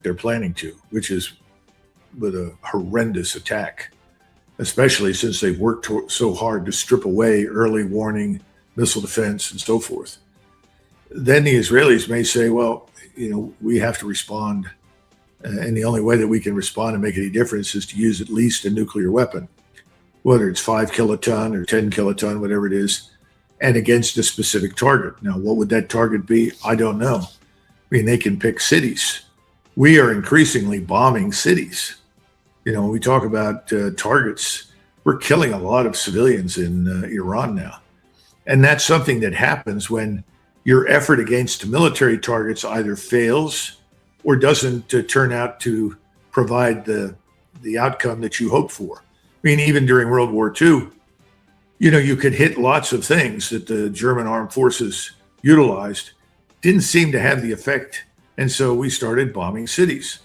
they're planning to, which is with a horrendous attack, especially since they've worked so hard to strip away early warning, missile defense, and so forth. Then the Israelis may say, well, we have to respond. And the only way that we can respond and make any difference is to use at least a nuclear weapon, whether it's 5 kiloton or 10 kiloton, whatever it is, and against a specific target. Now, what would that target be? I don't know. They can pick cities. We are increasingly bombing cities. When we talk about targets, we're killing a lot of civilians in Iran now. And that's something that happens when your effort against military targets either fails or doesn't turn out to provide the outcome that you hope for. Even during World War II, you could hit lots of things that the German armed forces utilized, didn't seem to have the effect. And so we started bombing cities.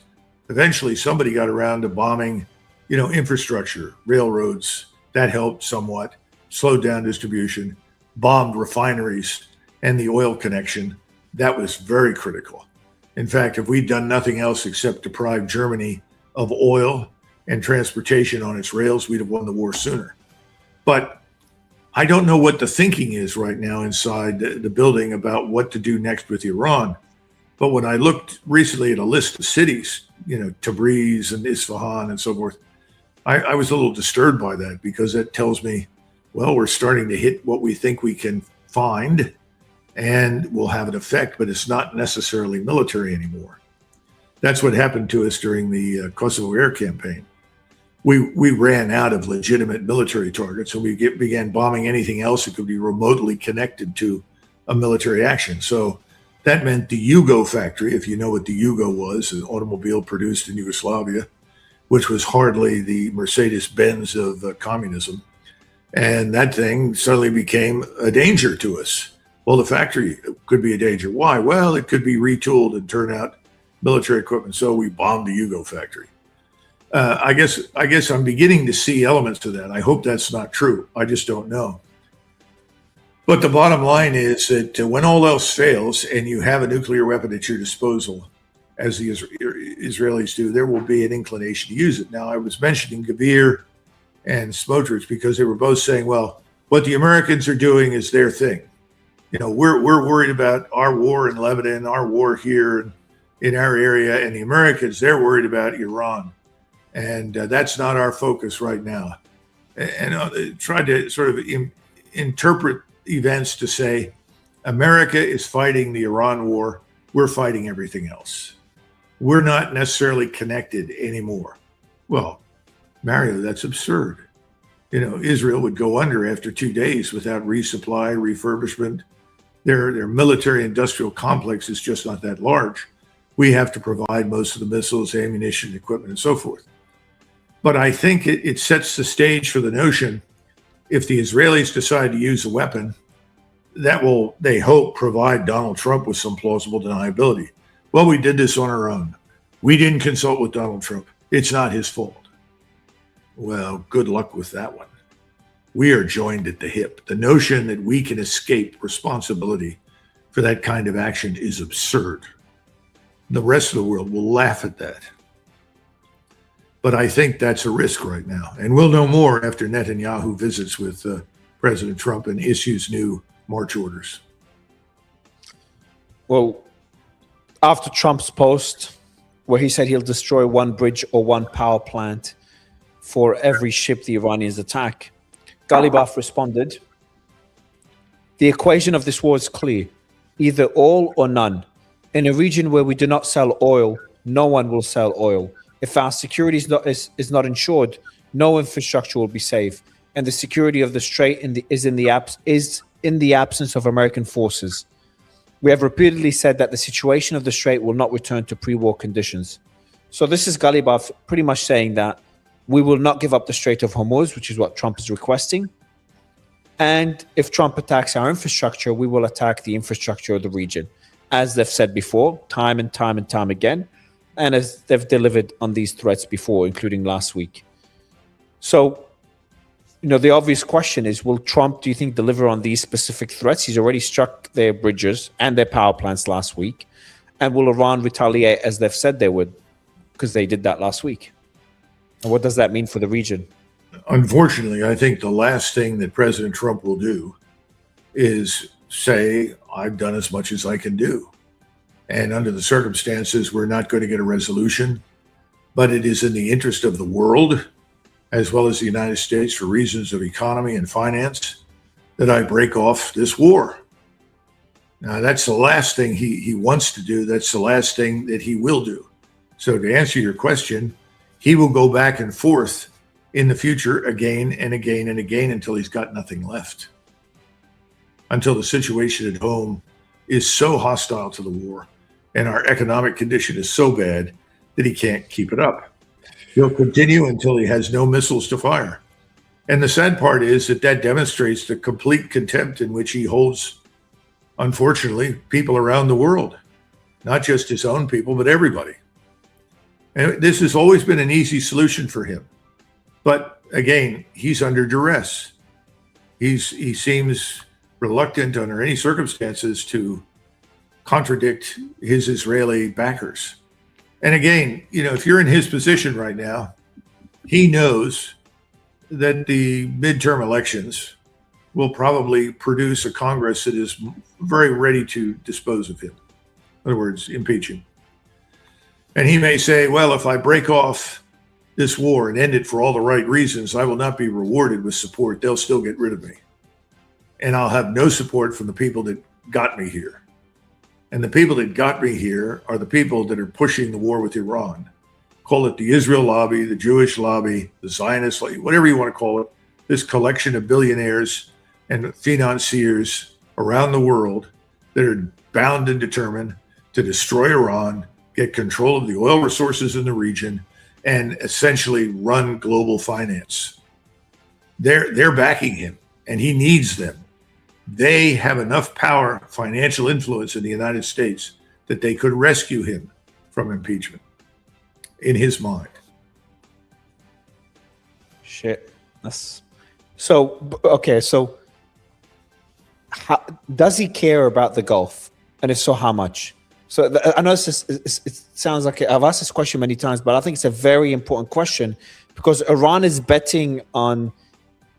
Eventually, somebody got around to bombing, infrastructure, railroads. That helped somewhat, slowed down distribution, bombed refineries and the oil connection. That was very critical. In fact, if we'd done nothing else except deprive Germany of oil and transportation on its rails, we'd have won the war sooner. But I don't know what the thinking is right now inside the building about what to do next with Iran. But when I looked recently at a list of cities, Tabriz and Isfahan and so forth, I was a little disturbed by that, because that tells me, well, we're starting to hit what we think we can find and will have an effect, but it's not necessarily military anymore. That's what happened to us during the Kosovo air campaign. We ran out of legitimate military targets, and we began bombing anything else that could be remotely connected to a military action. So that meant the Yugo factory, if you know what the Yugo was, an automobile produced in Yugoslavia, which was hardly the Mercedes-Benz of communism. And that thing suddenly became a danger to us. Well, the factory could be a danger. Why? Well, it could be retooled and turn out military equipment. So we bombed the Yugo factory. I guess I'm beginning to see elements to that. I hope that's not true. I just don't know. But the bottom line is that when all else fails and you have a nuclear weapon at your disposal, as the Israelis do, there will be an inclination to use it. Now, I was mentioning Gavir and Smotrich because they were both saying, well, what the Americans are doing is their thing. We're worried about our war in Lebanon, our war here in our area, and the Americans, they're worried about Iran. And that's not our focus right now. And tried to sort of interpret events to say, America is fighting the Iran war. We're fighting everything else. We're not necessarily connected anymore. Well, Mario, that's absurd. Israel would go under after 2 days without resupply, refurbishment. Their military industrial complex is just not that large. We have to provide most of the missiles, ammunition, equipment, and so forth. But I think it sets the stage for the notion, if the Israelis decide to use a weapon, that will, they hope, provide Donald Trump with some plausible deniability. Well, we did this on our own. We didn't consult with Donald Trump. It's not his fault. Well, good luck with that one. We are joined at the hip. The notion that we can escape responsibility for that kind of action is absurd. The rest of the world will laugh at that. But I think that's a risk right now. And we'll know more after Netanyahu visits with President Trump and issues new march orders. Well, after Trump's post, where he said he'll destroy one bridge or one power plant for every ship the Iranians attack, Ghalibaf responded, "The equation of this war is clear, either all or none. In a region where we do not sell oil, no one will sell oil. If our security is not ensured, no infrastructure will be safe, and the security of the strait is in the absence of American forces. We have repeatedly said that the situation of the strait will not return to pre-war conditions." So this is Ghalibaf pretty much saying that we will not give up the Strait of Hormuz, which is what Trump is requesting. And if Trump attacks our infrastructure, we will attack the infrastructure of the region, as they've said before, time and time and time again, and as they've delivered on these threats before, including last week. So, the obvious question is, will Trump, do you think, deliver on these specific threats? He's already struck their bridges and their power plants last week. And will Iran retaliate as they've said they would? because they did that last week. And what does that mean for the region? Unfortunately, I think the last thing that President Trump will do is say, I've done as much as I can do. And under the circumstances, we're not going to get a resolution, but it is in the interest of the world, as well as the United States, for reasons of economy and finance, that I break off this war. Now, that's the last thing he wants to do. That's the last thing that he will do. So to answer your question, he will go back and forth in the future again and again and again until he's got nothing left. Until the situation at home is so hostile to the war and our economic condition is so bad that he can't keep it up. He'll continue until he has no missiles to fire. And the sad part is that demonstrates the complete contempt in which he holds, unfortunately, people around the world, not just his own people, but everybody. And this has always been an easy solution for him. But again, he's under duress. He seems reluctant under any circumstances to contradict his Israeli backers. And again, if you're in his position right now, he knows that the midterm elections will probably produce a Congress that is very ready to dispose of him. In other words, impeach him. And he may say, well, if I break off this war and end it for all the right reasons, I will not be rewarded with support. They'll still get rid of me. And I'll have no support from the people that got me here. And the people that got me here are the people that are pushing the war with Iran. Call it the Israel lobby, the Jewish lobby, the Zionist lobby, whatever you want to call it. This collection of billionaires and financiers around the world that are bound and determined to destroy Iran, get control of the oil resources in the region, and essentially run global finance. They're backing him, and he needs them. They have enough power, financial influence in the United States that they could rescue him from impeachment, in his mind. Shit. Okay, so how, does he care about the Gulf? And if so, how much? So I know it sounds like I've asked this question many times, but I think it's a very important question because Iran is betting on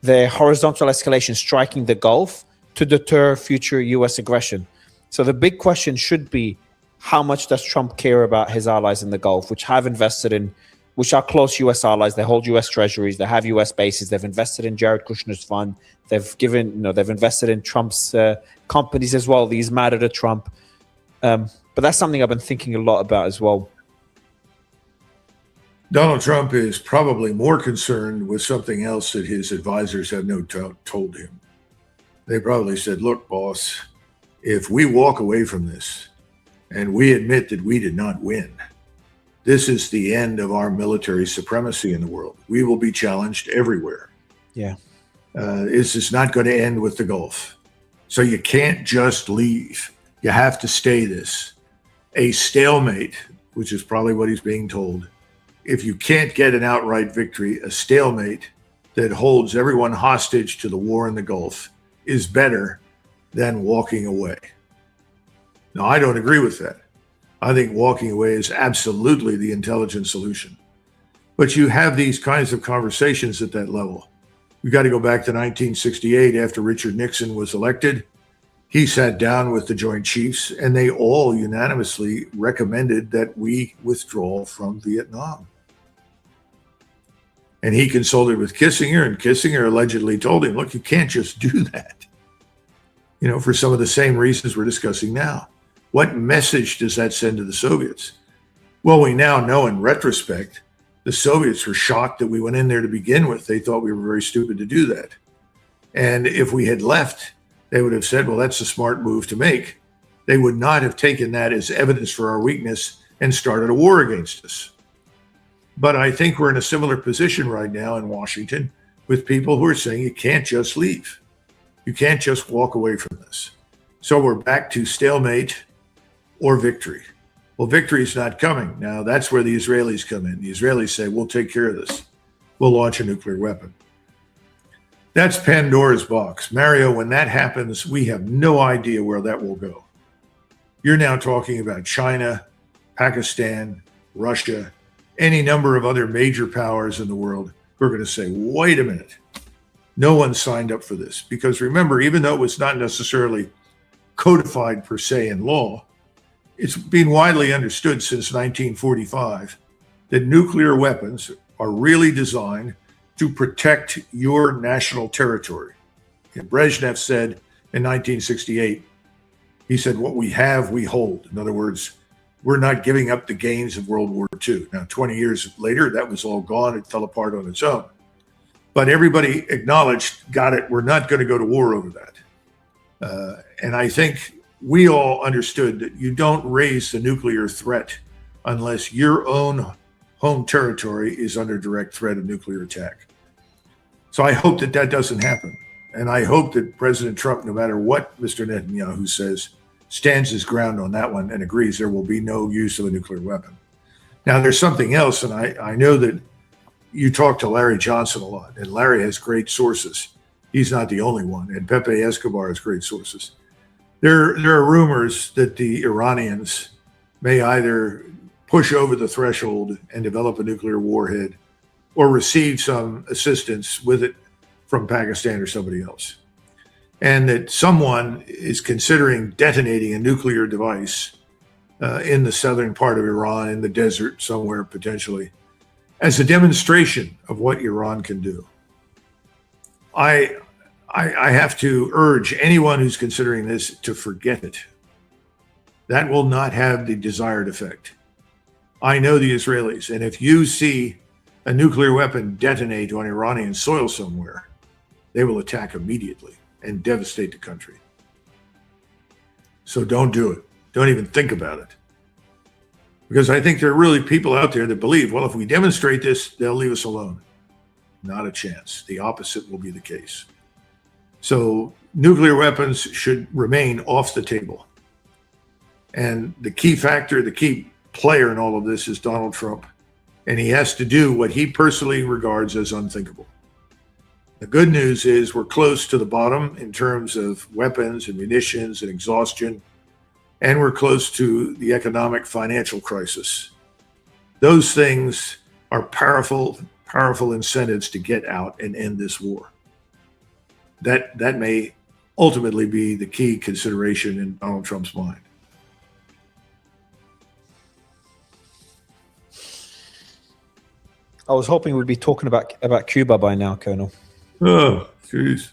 the horizontal escalation striking the Gulf to deter future U.S. aggression. So the big question should be, how much does Trump care about his allies in the Gulf, which are close U.S. allies? They hold U.S. treasuries, they have U.S. bases, they've invested in Jared Kushner's fund, they've invested in Trump's companies as well. These matter to Trump. But that's something I've been thinking a lot about as well. Donald Trump is probably more concerned with something else that his advisors have told him. They probably said, look, boss, if we walk away from this and we admit that we did not win, this is the end of our military supremacy in the world. We will be challenged everywhere. Yeah. This is not going to end with the Gulf. So you can't just leave. You have to stay this. A stalemate, which is probably what he's being told. If you can't get an outright victory, a stalemate that holds everyone hostage to the war in the Gulf is better than walking away. Now, I don't agree with that. I think walking away is absolutely the intelligent solution. But you have these kinds of conversations at that level. You've got to go back to 1968 after Richard Nixon was elected. He sat down with the Joint Chiefs and they all unanimously recommended that we withdraw from Vietnam. And he consulted with Kissinger, and Kissinger allegedly told him, look, you can't just do that, for some of the same reasons we're discussing now. What message does that send to the Soviets? Well, we now know in retrospect, the Soviets were shocked that we went in there to begin with. They thought we were very stupid to do that. And if we had left, they would have said, well, that's a smart move to make. They would not have taken that as evidence for our weakness and started a war against us. But I think we're in a similar position right now in Washington with people who are saying you can't just leave. You can't just walk away from this. So we're back to stalemate or victory. Well, victory is not coming. Now, that's where the Israelis come in. The Israelis say, we'll take care of this. We'll launch a nuclear weapon. That's Pandora's box. Mario, when that happens, we have no idea where that will go. You're now talking about China, Pakistan, Russia, any number of other major powers in the world who are going to say, wait a minute, no one signed up for this. Because remember, even though it was not necessarily codified per se in law, it's been widely understood since 1945 that nuclear weapons are really designed to protect your national territory. And Brezhnev said in 1968, he said, what we have, we hold. In other words, we're not giving up the gains of World War II. Now, 20 years later, that was all gone. It fell apart on its own. But everybody acknowledged, got it, we're not going to go to war over that. And I think we all understood that you don't raise the nuclear threat unless your own home territory is under direct threat of nuclear attack. So I hope that that doesn't happen. And I hope that President Trump, no matter what Mr. Netanyahu says, stands his ground on that one and agrees there will be no use of a nuclear weapon. Now, there's something else, and I know that you talk to Larry Johnson a lot, and Larry has great sources. He's not the only one, and Pepe Escobar has great sources. There are rumors that the Iranians may either push over the threshold and develop a nuclear warhead or receive some assistance with it from Pakistan or somebody else. And that someone is considering detonating a nuclear device in the southern part of Iran, in the desert somewhere potentially, as a demonstration of what Iran can do. I have to urge anyone who's considering this to forget it. That will not have the desired effect. I know the Israelis, and if you see a nuclear weapon detonate on Iranian soil somewhere, they will attack immediately and devastate the country. So don't do it. Don't even think about it. Because I think there are really people out there that believe, well, if we demonstrate this, they'll leave us alone. Not a chance. The opposite will be the case. So nuclear weapons should remain off the table. And the key factor, the key player in all of this is Donald Trump. And he has to do what he personally regards as unthinkable. The good news is we're close to the bottom in terms of weapons and munitions and exhaustion, and we're close to the economic financial crisis. Those things are powerful incentives to get out and end this war. That may ultimately be the key consideration in Donald Trump's mind. I was hoping we'd be talking about Cuba by now, Colonel. Oh, jeez.